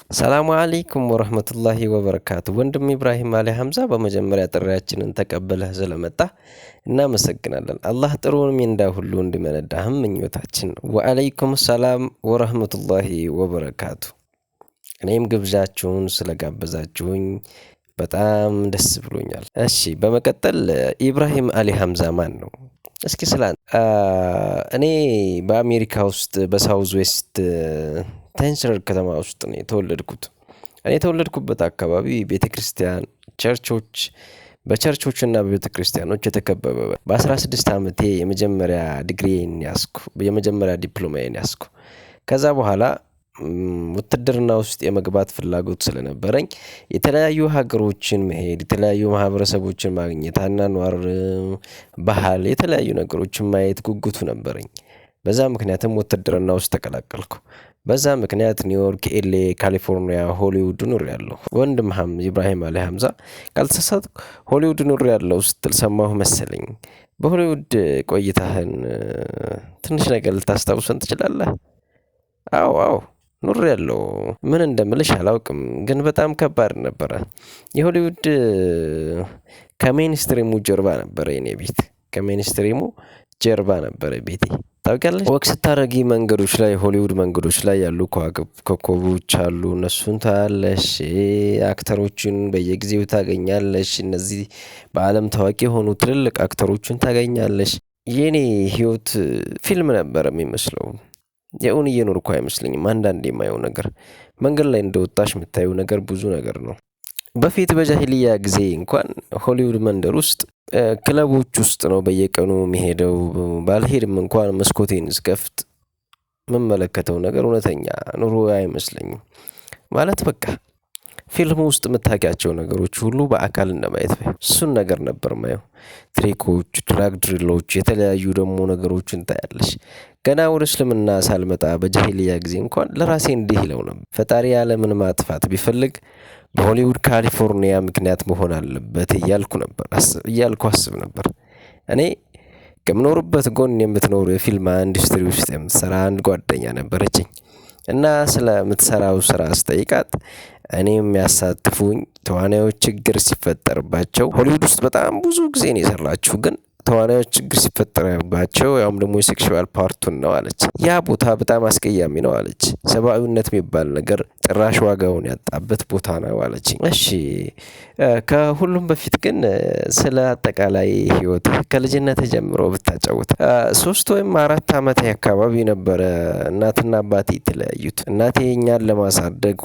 ሰላሙ አለይኩም ወረህመቱላሂ ወበረካቱ። ወንድም ኢብራሂም አሊ ሐምዛ በመጀመሪያ ጥሪያችንን ተቀበለህ ስለመጣህ እናመሰግናለን። አላህ ጥሩውን ሚንዳ ሁሉ እንዲመነዳህም ምኞታችን ነው። ወአለይኩም ሰላም ወረህመቱላሂ ወበረካቱ። እኔም ግብዣችሁን ስለጋበዛችሁኝ በጣም ደስ ብሎኛል። እሺ፣ በመቀጠል ኢብራሂም አሊ ሐምዛ ማን ነው? እስኪ እኔ በአሜሪካ ውስጥ በሳውዝ ዌስት ቴንስረር ከተማ ውስጥ ነው የተወለድኩት። እኔ የተወለድኩበት አካባቢ ቤተ ክርስቲያን፣ ቸርቾች በቸርቾችና በቤተ ክርስቲያኖች የተከበበ በ16 ዓመቴ የመጀመሪያ ዲግሪዬን ያስኩ የመጀመሪያ ዲፕሎማዬን ያስኩ። ከዛ በኋላ ውትድርና ውስጥ የመግባት ፍላጎት ስለነበረኝ የተለያዩ ሀገሮችን መሄድ፣ የተለያዩ ማህበረሰቦችን ማግኘት፣ አኗኗር፣ ባህል፣ የተለያዩ ነገሮችን ማየት ጉጉቱ ነበረኝ። በዛ ምክንያትም ውትድርና ውስጥ ተቀላቀልኩ። በዛ ምክንያት ኒውዮርክ፣ ኤልኤ፣ ካሊፎርኒያ፣ ሆሊውድ ኑሬያለሁ። ወንድም ኢብራሂም አሊ ሐምዛ ካልተሳሳትኩ ሆሊውድ ኑሬያለሁ ስትል ሰማሁ መሰለኝ። በሆሊውድ ቆይታህን ትንሽ ነገር ልታስታውሰን ትችላለህ? አዎ አዎ ኑሬያለሁ። ምን እንደምልሽ አላውቅም፣ ግን በጣም ከባድ ነበረ። የሆሊውድ ከሜንስትሪሙ ጀርባ ነበረ የኔ ቤት። ከሜንስትሪሙ ጀርባ ነበረ ቤቴ። ታውቂያለሽ? ወክ ስታደርጊ መንገዶች ላይ ሆሊውድ መንገዶች ላይ ያሉ ኮከቦች አሉ። እነሱን ታያለሽ። አክተሮችን በየጊዜው ታገኛለሽ። እነዚህ በአለም ታዋቂ የሆኑ ትልልቅ አክተሮችን ታገኛለሽ። የኔ ህይወት ፊልም ነበር የሚመስለው። የእውን እየኖርኩ አይመስለኝም። አንዳንዴ የማየው ነገር መንገድ ላይ እንደወጣሽ የምታየው ነገር ብዙ ነገር ነው። በፊት በጃሂልያ ጊዜ እንኳን ሆሊውድ መንደር ውስጥ ክለቦች ውስጥ ነው በየቀኑ የሚሄደው። ባልሄድም እንኳን መስኮቴን ስከፍት የምመለከተው ነገር እውነተኛ ኑሮ አይመስለኝም። ማለት በቃ ፊልም ውስጥ የምታውቂያቸው ነገሮች ሁሉ በአካል እንደማየት እሱን ነገር ነበር ማየው። ትሪኮች፣ ድራግ ድሪሎች፣ የተለያዩ ደግሞ ነገሮችን ታያለሽ። ገና ወደ እስልምና ሳልመጣ በጃሂልያ ጊዜ እንኳን ለራሴ እንዲህ ይለው ነበር፣ ፈጣሪ ዓለምን ማጥፋት ቢፈልግ በሆሊውድ ካሊፎርኒያ ምክንያት መሆን አለበት እያልኩ አስብ ነበር። እኔ ከምኖርበት ጎን የምትኖር የፊልም ኢንዱስትሪ ውስጥ የምትሰራ አንድ ጓደኛ ነበረችኝ እና ስለምትሰራው ስራ ስጠይቃት እኔም የሚያሳትፉኝ ተዋናዮች ችግር ሲፈጠርባቸው ሆሊውድ ውስጥ በጣም ብዙ ጊዜ ነው የሰራችሁ፣ ግን ተዋናዮች ችግር ሲፈጠርባቸው ያውም ደግሞ የሴክሹዋል ፓርቱን ነው አለች። ያ ቦታ በጣም አስቀያሚ ነው አለች። ሰብአዊነት የሚባል ነገር ጭራሽ ዋጋውን ያጣበት ቦታ ነው አለች። እሺ፣ ከሁሉም በፊት ግን ስለ አጠቃላይ ህይወት ከልጅነት ጀምሮ ብታጫውት። 3 ወይም 4 ዓመት አካባቢ ነበረ እናትና አባቴ የተለያዩት። እናቴ እኛን ለማሳደግ